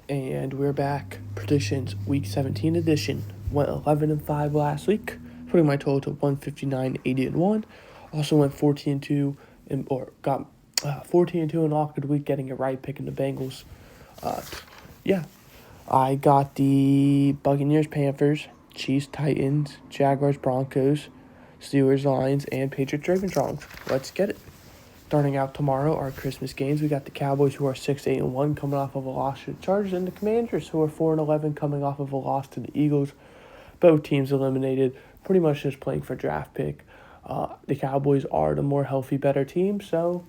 And we're back. Predictions Week 17 edition. Went 11-5 last week, putting my total to 159, 80-1. Also went 14-2 got 14-2 in lock of the week, getting it right, picking the Bengals. Yeah, I got the Buccaneers, Panthers, Chiefs, Titans, Jaguars, Broncos, Steelers, Lions, and Patriots, Ravens. Let's get it. Starting out tomorrow, our Christmas games, we got the Cowboys, who are 6-8-1, coming off of a loss to the Chargers, and the Commanders, who are 4-11, coming off of a loss to the Eagles. Both teams eliminated, pretty much just playing for draft pick. The Cowboys are the more healthy, better team, so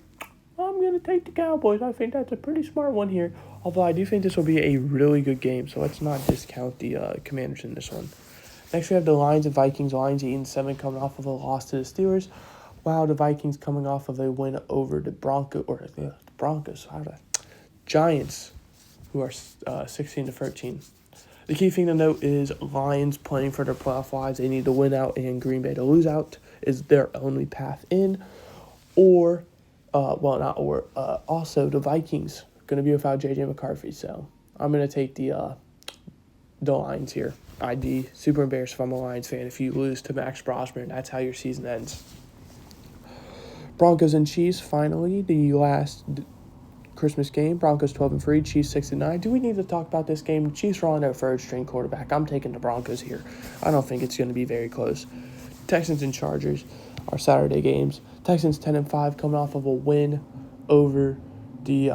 I'm going to take the Cowboys. I think that's a pretty smart one here, although I do think this will be a really good game, so let's not discount the Commanders in this one. Next, we have the Lions and Vikings. Lions 8-7, coming off of a loss to the Steelers. Wow, the Vikings coming off of a win over the Broncos. Giants, who are 16-13. The key thing to note is Lions playing for their playoff lives. They need to win out, and Green Bay to lose out is their only path in. Also the Vikings going to be without J.J. McCarthy. So I'm going to take the Lions here. I'd be super embarrassed if I'm a Lions fan if you lose to Max Brosmer. That's how your season ends. Broncos and Chiefs, finally, the last Christmas game. Broncos 12-3, Chiefs 6-9. Do we need to talk about this game? Chiefs are on their third-string quarterback. I'm taking the Broncos here. I don't think it's going to be very close. Texans and Chargers are Saturday games. Texans 10-5, coming off of a win over the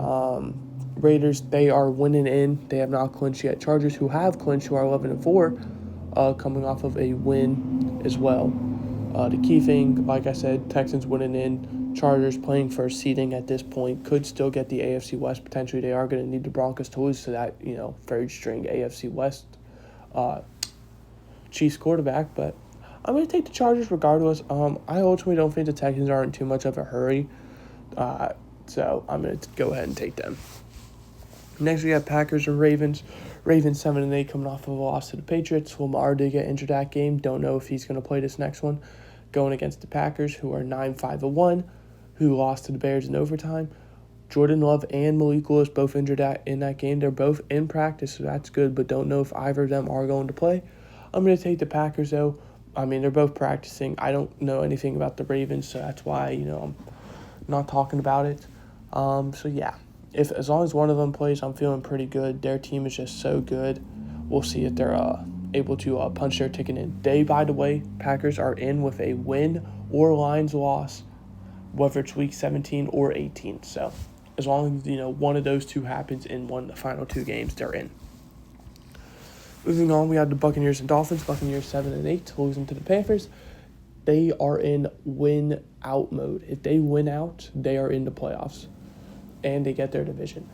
Raiders. They are winning in. They have not clinched yet. Chargers, who have clinched, who are 11-4, coming off of a win as well. The key thing, like I said, Texans winning in, Chargers playing for seeding at this point, could still get the AFC West. Potentially, they are going to need the Broncos to lose to that, third-string AFC West Chiefs quarterback. But I'm going to take the Chargers regardless. I ultimately don't think the Texans are in too much of a hurry, so I'm going to go ahead and take them. Next, we have Packers and Ravens. Ravens 7-8, coming off of a loss to the Patriots. Lamar did get injured that game. Don't know if he's going to play this next one. Going against the Packers, who are 9-5-1, who lost to the Bears in overtime. Jordan Love and Malik Willis both injured in that game. They're both in practice, so that's good, but don't know if either of them are going to play. I'm going to take the Packers, though. I mean, they're both practicing. I don't know anything about the Ravens, so that's why, I'm not talking about it. As long as one of them plays, I'm feeling pretty good. Their team is just so good. We'll see if they're able to punch their ticket in. By the way, Packers are in with a win or Lions loss, whether it's week 17 or 18. So as long as one of those two happens in one of the final two games, they're in. Moving on, we have the Buccaneers and Dolphins. Buccaneers 7-8, losing to the Panthers. They are in win out mode. If they win out, they are in the playoffs, and they get their division.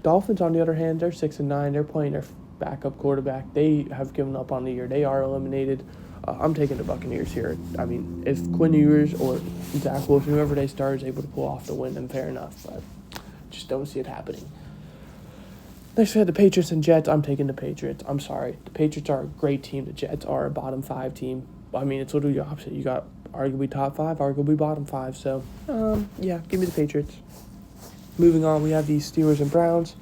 Dolphins, on the other hand, they're 6-9. They're playing their backup quarterback. They have given up on the year. They are eliminated. I'm taking the Buccaneers here. I mean, if Quinn Ewers or Zach Wilson, whoever they start, is able to pull off the win, then fair enough. But just don't see it happening. Next, we have the Patriots and Jets. I'm taking the Patriots. I'm sorry. The Patriots are a great team. The Jets are a bottom 5 team. I mean, it's literally the opposite. You got arguably top 5, arguably bottom 5. So, give me the Patriots. Moving on, we have the Steelers and Browns.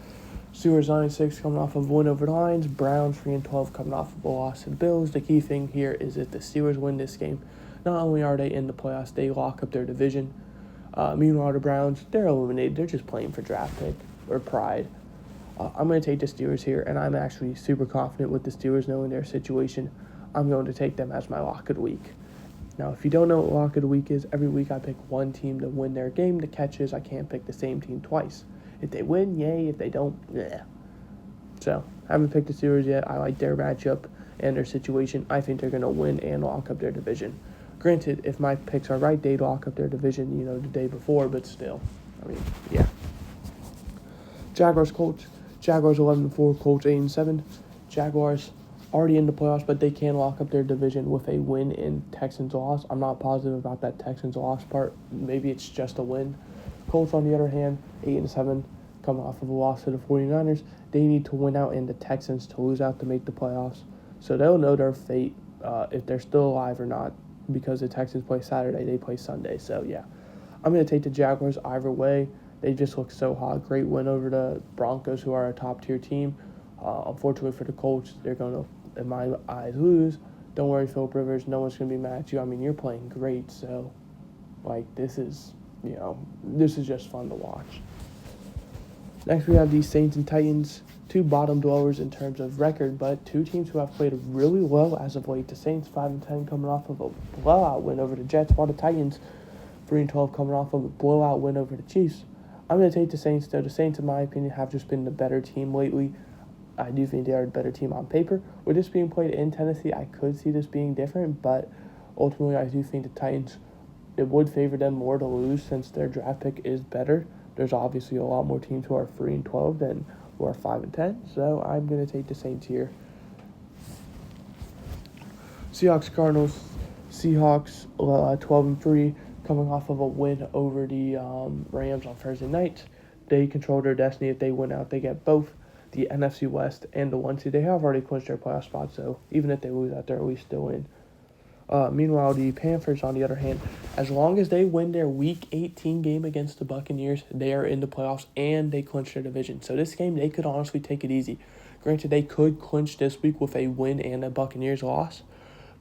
Steelers 9-6 coming off of a win over the Lions. Browns 3-12 coming off of a loss to the Bills. The key thing here is if the Steelers win this game, not only are they in the playoffs, they lock up their division. Meanwhile, the Browns, they're eliminated. They're just playing for draft pick or pride. I'm going to take the Steelers here, and I'm actually super confident with the Steelers knowing their situation. I'm going to take them as my lock of the week. Now, if you don't know what lock of the week is, every week I pick one team to win their game. The catch is I can't pick the same team twice. If they win, yay. If they don't, yeah. So, I haven't picked the Steelers yet. I like their matchup and their situation. I think they're going to win and lock up their division. Granted, if my picks are right, they'd lock up their division, the day before, but still. I mean, yeah. Jaguars, Colts. Jaguars 11-4, Colts 8-7. Jaguars already in the playoffs, but they can lock up their division with a win in Texans loss. I'm not positive about that Texans loss part. Maybe it's just a win. Colts, on the other hand, 8-7, coming off of a loss to the 49ers. They need to win out in the Texans to lose out to make the playoffs. So they'll know their fate if they're still alive or not, because the Texans play Saturday, they play Sunday. So, yeah. I'm going to take the Jaguars either way. They just look so hot. Great win over the Broncos, who are a top-tier team. Unfortunately for the Colts, they're going to, in my eyes, lose. Don't worry, Philip Rivers. No one's going to be mad at you. I mean, you're playing great. So, this is, this is just fun to watch. Next, we have the Saints and Titans, two bottom dwellers in terms of record, but two teams who have played really well as of late. The Saints 5-10 coming off of a blowout win over the Jets, while the Titans 3-12 coming off of a blowout win over the Chiefs. I'm going to take the Saints, though. The Saints, in my opinion, have just been the better team lately. I do think they are the better team on paper. With this being played in Tennessee, I could see this being different, but ultimately I do think the Titans, it would favor them more to lose since their draft pick is better. There's obviously a lot more teams who are 3-12 than who are 5-10, so I'm going to take the Saints here. Seahawks, Cardinals. Seahawks 12-3, coming off of a win over the Rams on Thursday night. They control their destiny. If they win out, they get both the NFC West and the 1 seed. They have already clinched their playoff spot, so even if they lose out, they're at least still in. Meanwhile, the Panthers, on the other hand, as long as they win their Week 18 game against the Buccaneers, they are in the playoffs and they clinch their division. So this game, they could honestly take it easy. Granted, they could clinch this week with a win and a Buccaneers loss,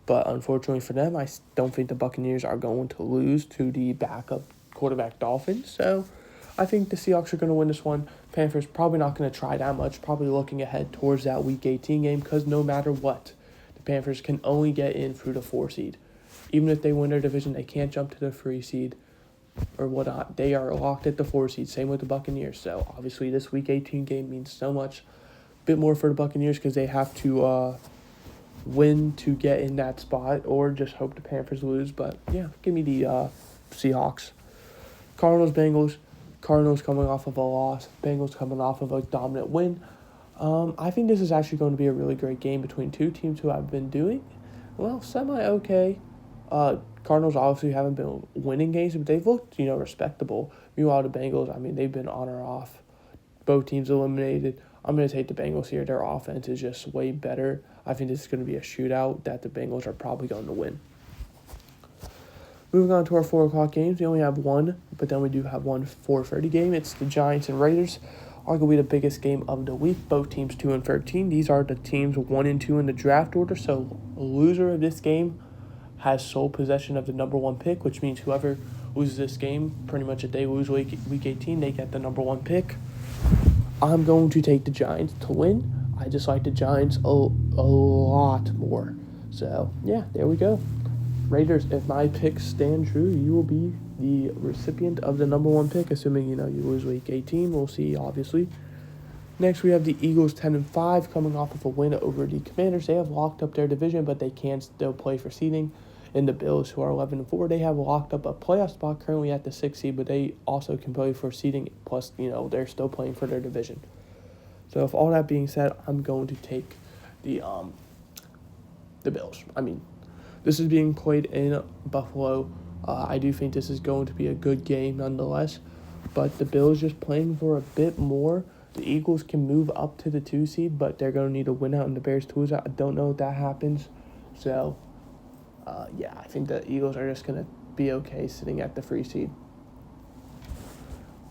but unfortunately for them, I don't think the Buccaneers are going to lose to the backup quarterback Dolphins. So I think the Seahawks are going to win this one. Panthers probably not going to try that much, probably looking ahead towards that Week 18 game, because no matter what, Panthers can only get in through the 4 seed. Even if they win their division, they can't jump to the 3 seed or whatnot. They are locked at the 4 seed. Same with the Buccaneers. So obviously this Week 18 game means so much. A bit more for the Buccaneers because they have to win to get in that spot, or just hope the Panthers lose. But yeah, give me the Seahawks. Cardinals, Bengals. Cardinals coming off of a loss. Bengals coming off of a dominant win. I think this is actually going to be a really great game between two teams who have been doing, well, semi-okay. Cardinals obviously haven't been winning games, but they've looked, respectable. Meanwhile, the Bengals, they've been on or off. Both teams eliminated. I'm going to take the Bengals here. Their offense is just way better. I think this is going to be a shootout that the Bengals are probably going to win. Moving on to our 4 o'clock games, we only have one, but then we do have one 4:30 game. It's the Giants and Raiders. Arguably the biggest game of the week. Both teams 2-13. These are the teams 1 and 2 in the draft order. So a loser of this game has sole possession of the number 1 pick, which means whoever loses this game, pretty much if they lose week 18, they get the number 1 pick. I'm going to take the Giants to win. I just like the Giants a lot more. So yeah, there we go. Raiders, if my picks stand true, you will be the recipient of the number 1 pick, assuming, you lose week 18. We'll see, obviously. Next, we have the Eagles 10-5 coming off of a win over the Commanders. They have locked up their division, but they can still play for seeding. And the Bills, who are 11-4, they have locked up a playoff spot currently at the 6th seed, but they also can play for seeding. Plus, they're still playing for their division. So, with all that being said, I'm going to take the Bills. This is being played in Buffalo. I do think this is going to be a good game nonetheless. But the Bills just playing for a bit more. The Eagles can move up to the 2 seed, but they're going to need a win out and the Bears to lose out. I don't know if that happens. So, I think the Eagles are just going to be okay sitting at the 3 seed.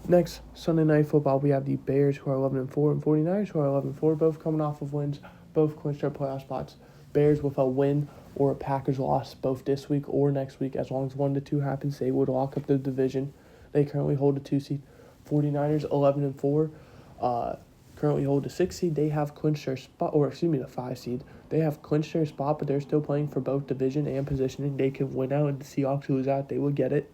Next, Sunday Night Football, we have the Bears, who are 11-4, and 49ers, who are 11-4, both coming off of wins, both clinched their playoff spots. Bears with a win or a Packers loss both this week or next week. As long as 1 to 2 happens, they would lock up the division. They currently hold the 2 seed. 49ers 11-4, currently hold the 6 seed. They have clinched their spot, the 5 seed. They have clinched their spot, but they're still playing for both division and positioning. They can win out, and the Seahawks lose out, they would get it.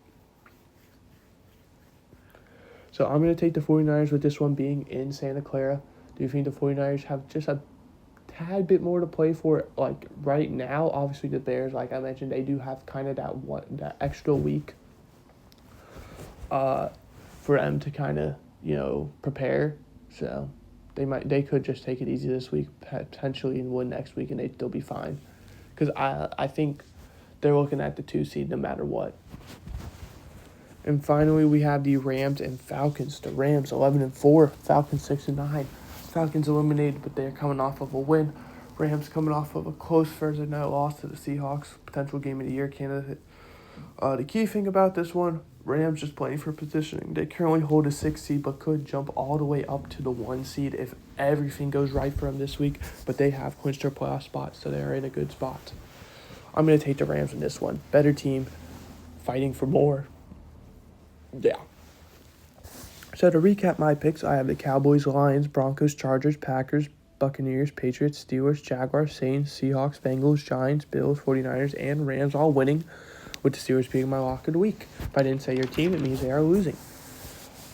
So I'm going to take the 49ers with this one being in Santa Clara. Do you think the 49ers have just a tad bit more to play for, right now? Obviously the Bears, like I mentioned, they do have kind of that extra week for them to kind of prepare. So they could just take it easy this week potentially and win next week, and they'd still be fine, because I think they're looking at the 2 seed no matter what. And finally, we have the Rams and Falcons. The Rams 11-4, Falcons 6-9. Falcons eliminated, but they're coming off of a win. Rams coming off of a close Thursday night loss to the Seahawks, potential game of the year candidate. The key thing about this one, Rams just playing for positioning. They currently hold a 6 seed, but could jump all the way up to the 1 seed if everything goes right for them this week. But they have clinched their playoff spot, so they're in a good spot. I'm going to take the Rams in this one. Better team, fighting for more. Yeah. So to recap my picks, I have the Cowboys, Lions, Broncos, Chargers, Packers, Buccaneers, Patriots, Steelers, Jaguars, Saints, Seahawks, Bengals, Giants, Bills, 49ers, and Rams all winning, with the Steelers being my lock of the week. If I didn't say your team, it means they are losing.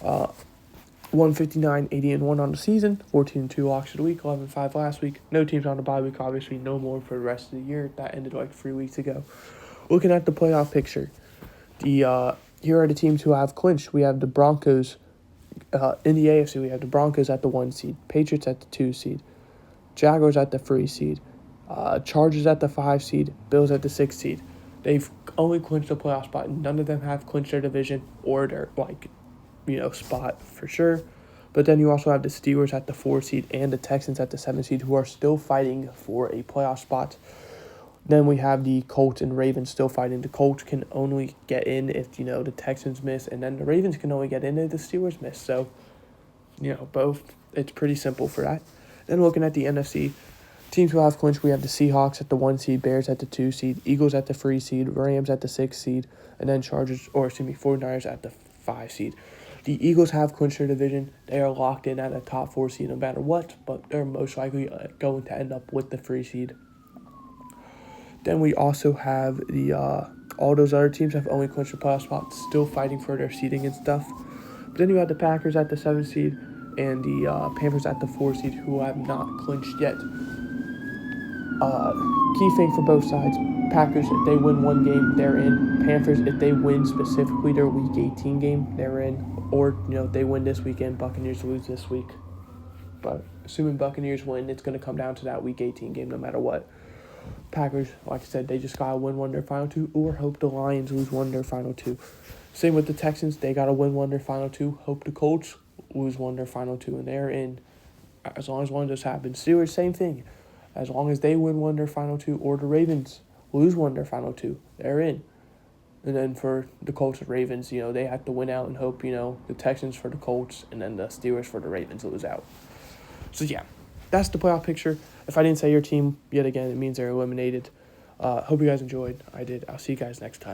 159, 80-1 on the season, 14-2 locks of the week, 11-5 last week. No teams on the bye week, obviously no more for the rest of the year. That ended like 3 weeks ago. Looking at the playoff picture, here are the teams who have clinched. We have the Broncos. In the AFC, we have the Broncos at the 1 seed, Patriots at the 2 seed, Jaguars at the 3 seed, Chargers at the 5 seed, Bills at the 6 seed. They've only clinched a playoff spot. None of them have clinched their division or their spot for sure. But then you also have the Steelers at the 4 seed and the Texans at the 7 seed, who are still fighting for a playoff spot. Then we have the Colts and Ravens still fighting. The Colts can only get in if, the Texans miss, and then the Ravens can only get in if the Steelers miss. So, both, it's pretty simple for that. Then looking at the NFC, teams who have clinched, we have the Seahawks at the 1 seed, Bears at the 2 seed, Eagles at the 3 seed, Rams at the 6 seed, and then 49ers at the 5 seed. The Eagles have clinched their division. They are locked in at a top 4 seed no matter what, but they're most likely going to end up with the 3 seed. Then we also have the all those other teams have only clinched the playoff spots, still fighting for their seeding and stuff. But then you have the Packers at the 7 seed and the Panthers at the 4 seed, who have not clinched yet. Key thing for both sides: Packers, if they win one game, they're in. Panthers, if they win specifically their Week 18 game, they're in. Or if they win this weekend, Buccaneers lose this week. But assuming Buccaneers win, it's going to come down to that Week 18 game no matter what. Packers, like I said, they just got to win one of their final 2 or hope the Lions lose one of their final 2. Same with the Texans. They got to win one of their final 2. Hope the Colts lose one of their final 2, and they're in. As long as one of those happens. Steelers, same thing. As long as they win one of their final 2 or the Ravens lose one of their final 2, they're in. And then for the Colts and Ravens, they have to win out and hope, the Texans for the Colts and then the Steelers for the Ravens lose out. So, yeah, that's the playoff picture. If I didn't say your team yet again, it means they're eliminated. Hope you guys enjoyed. I did. I'll see you guys next time.